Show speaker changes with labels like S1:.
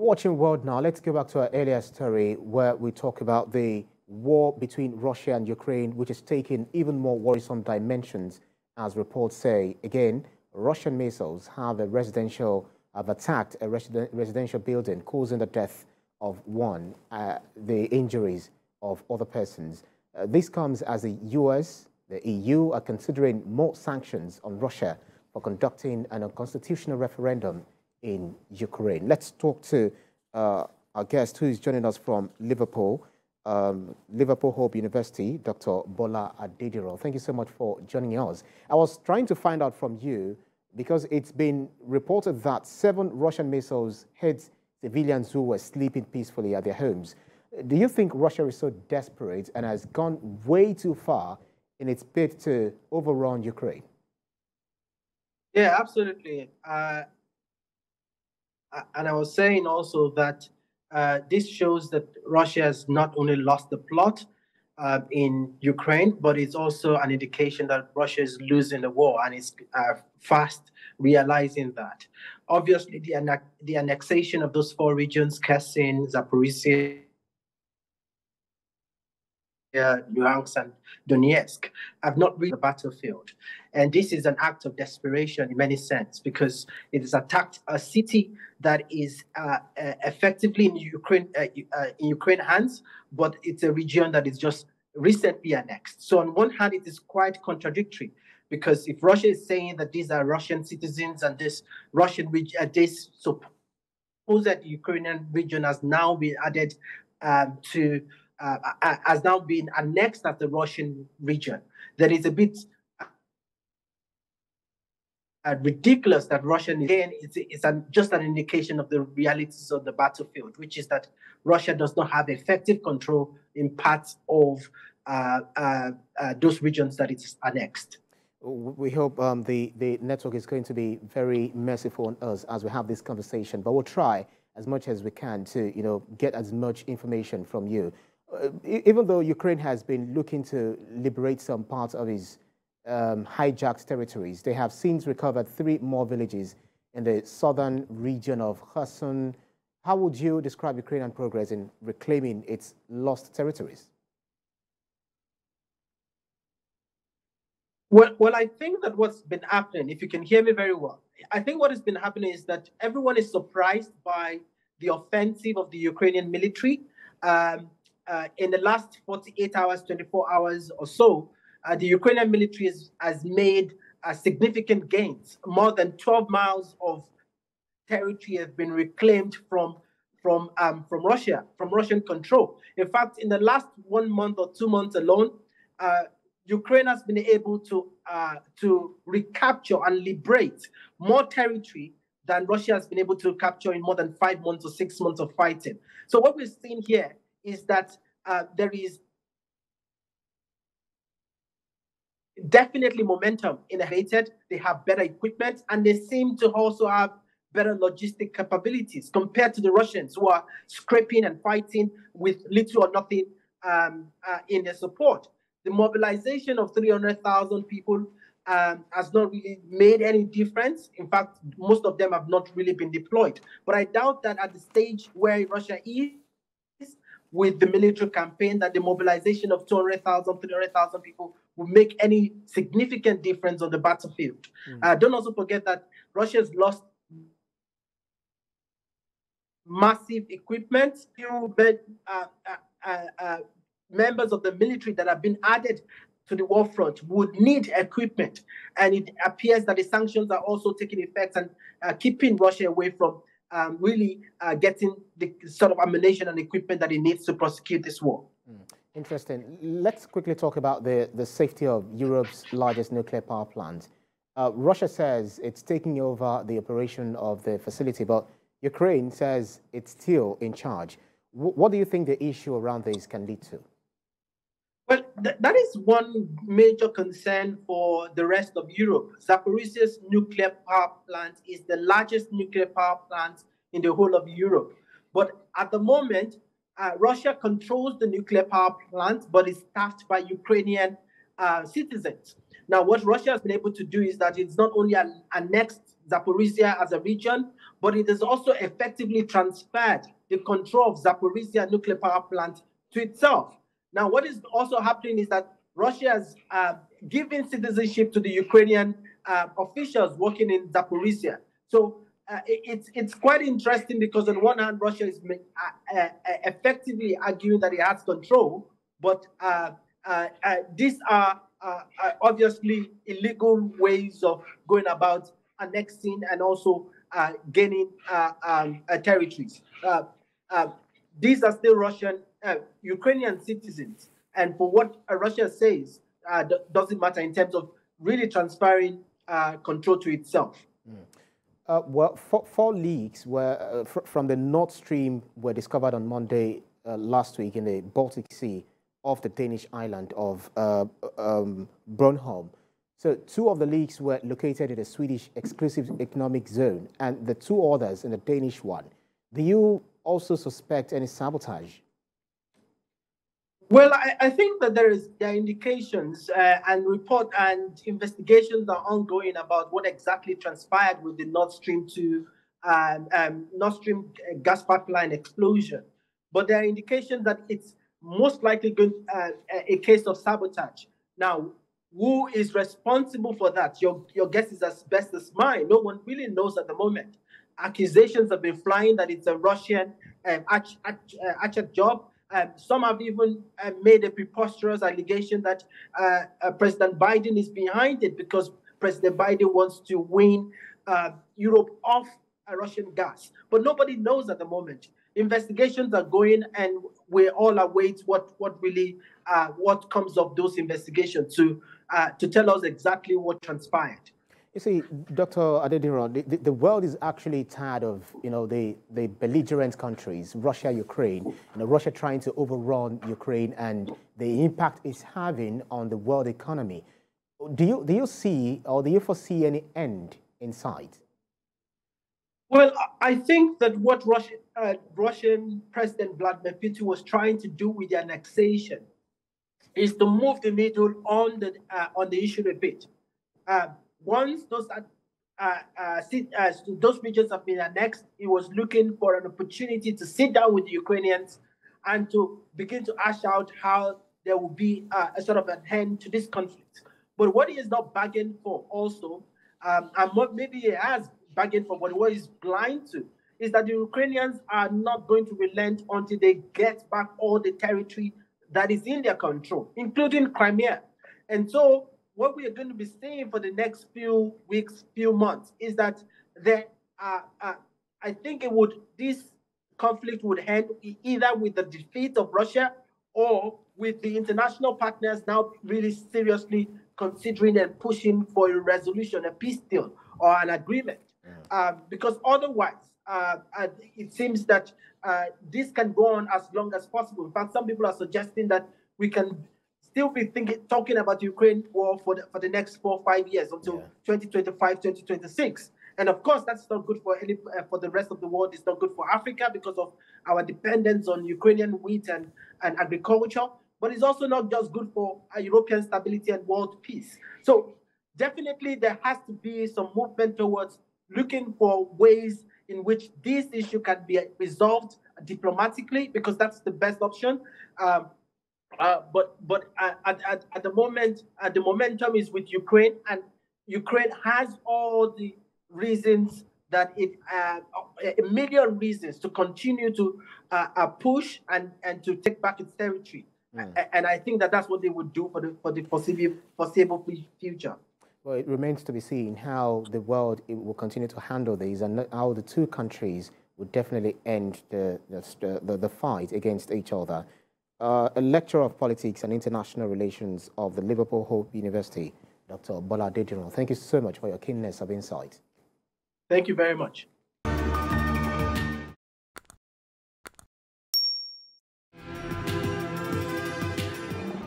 S1: Watching World Now, let's go back to our earlier story where we talk about the war between Russia and Ukraine, which is taking even more worrisome dimensions, as reports say. Again, Russian missiles have attacked a residential building, causing the death of one, the injuries of other persons. This comes as the US, the EU are considering more sanctions on Russia for conducting an unconstitutional referendum in Ukraine. Let's talk to our guest who is joining us from Liverpool, Liverpool Hope University, Dr. Bola Adediro. Thank you so much for joining us. I was trying to find out from you, because it's been reported that 7 Russian missiles hit civilians who were sleeping peacefully at their homes. Do you think Russia is so desperate and has gone way too far in its bid to overrun Ukraine?
S2: Yeah, absolutely. And I was saying also that this shows that Russia has not only lost the plot in Ukraine, but it's also an indication that Russia is losing the war, and it's fast realizing that. Obviously, the annexation of those 4 regions, Kherson, Zaporizhzhia, Luhansk and Donetsk, have not reached the battlefield. And this is an act of desperation in many sense, because it has attacked a city that is effectively in Ukraine hands, but it's a region that is just recently annexed. So on one hand, it is quite contradictory, because if Russia is saying that these are Russian citizens and this Russian region, this supposed Ukrainian region has now been added has now been annexed as the Russian region, that is a bit ridiculous that Russia, again, it's just an indication of the realities of the battlefield, which is that Russia does not have effective control in parts of those regions that it's annexed.
S1: We hope the network is going to be very merciful on us as we have this conversation, but we'll try as much as we can to get as much information from you. Even though Ukraine has been looking to liberate some parts of its hijacked territories, they have since recovered 3 more villages in the southern region of Kherson. How would you describe Ukrainian progress in reclaiming its lost territories?
S2: Well, I think that what's been happening, if you can hear me very well, I think what has been happening is that everyone is surprised by the offensive of the Ukrainian military. In the last 48 hours, 24 hours or so, the Ukrainian military has made significant gains. More than 12 miles of territory have been reclaimed from Russia, from Russian control. In fact, in the last 1 month or 2 months alone, Ukraine has been able to recapture and liberate more territory than Russia has been able to capture in more than 5 months or 6 months of fighting. So what we're seeing here is that there is definitely momentum inherited. They have better equipment, and they seem to also have better logistic capabilities compared to the Russians, who are scraping and fighting with little or nothing in their support. The mobilization of 300,000 people has not really made any difference. In fact, most of them have not really been deployed. But I doubt that at the stage where Russia is with the military campaign, that the mobilization of 200,000, 300,000 people will make any significant difference on the battlefield. Don't also forget that Russia has lost massive equipment. Members of the military that have been added to the war front would need equipment, and it appears that the sanctions are also taking effect and keeping Russia away from really getting the sort of ammunition and equipment that it needs to prosecute this war.
S1: Interesting. Let's quickly talk about the safety of Europe's largest nuclear power plant. Russia says it's taking over the operation of the facility, but Ukraine says it's still in charge. What do you think the issue around this can lead to?
S2: Well, that is one major concern for the rest of Europe. Zaporizhzhia's nuclear power plant is the largest nuclear power plant in the whole of Europe. But at the moment, Russia controls the nuclear power plant, but is staffed by Ukrainian citizens. Now, what Russia has been able to do is that it's not only annexed Zaporizhzhia as a region, but it has also effectively transferred the control of Zaporizhzhia nuclear power plant to itself. Now, what is also happening is that Russia has given citizenship to the Ukrainian officials working in Zaporizhzhia. So it's quite interesting because on one hand, Russia is effectively arguing that it has control, but these are obviously illegal ways of going about annexing and also gaining territories. These are still Russian, Ukrainian citizens. And for what Russia says, doesn't matter in terms of really transferring control to itself.
S1: Well, four leaks were, from the Nord Stream were discovered on Monday last week in the Baltic Sea off the Danish island of Bornholm. So 2 of the leaks were located in the Swedish exclusive economic zone and the 2 others in the Danish one. Do you also suspect any sabotage?
S2: Well, I think that there are indications and report and investigations are ongoing about what exactly transpired with the Nord Stream Nord Stream gas pipeline explosion. But there are indications that it's most likely going a case of sabotage. Now, who is responsible for that? Your guess is as best as mine. No one really knows at the moment. Accusations have been flying that it's a Russian job. Some have even made a preposterous allegation that President Biden is behind it because President Biden wants to win Europe off Russian gas. But nobody knows at the moment. Investigations are going, and we all await what comes of those investigations to tell us exactly what transpired.
S1: You see, Dr. Adediran, the world is actually tired of, the belligerent countries, Russia, Ukraine, Russia trying to overrun Ukraine and the impact it's having on the world economy. Do you see, or do you foresee any end in sight?
S2: Well, I think that what Russian President Vladimir Putin was trying to do with the annexation is to move the needle on the issue a bit. Once those regions have been annexed, he was looking for an opportunity to sit down with the Ukrainians and to begin to hash out how there will be a sort of an end to this conflict. But what he is not bargained for also, and what maybe he has bargained for, but what he's blind to, is that the Ukrainians are not going to relent until they get back all the territory that is in their control, including Crimea. And so what we are going to be seeing for the next few weeks, few months, is that I think this conflict would end either with the defeat of Russia or with the international partners now really seriously considering and pushing for a resolution, a peace deal or an agreement. Because otherwise, it seems that this can go on as long as possible. In fact, some people are suggesting that we can still be talking about Ukraine war for the next 4 or 5 years until 2025, 2026. And of course, that's not good for the rest of the world. It's not good for Africa because of our dependence on Ukrainian wheat and agriculture. But it's also not just good for European stability and world peace. So definitely there has to be some movement towards looking for ways in which this issue can be resolved diplomatically, because that's the best option. But at the moment, the momentum is with Ukraine, and Ukraine has all the reasons that a million reasons to continue to push and to take back its territory. And I think that that's what they would do for the foreseeable future.
S1: Well, it remains to be seen how the world will continue to handle these, and how the two countries will definitely end the fight against each other. A lecturer of politics and international relations of the Liverpool Hope University, Dr. Bola Adediran, thank you so much for your keenness of insight.
S2: Thank you very much.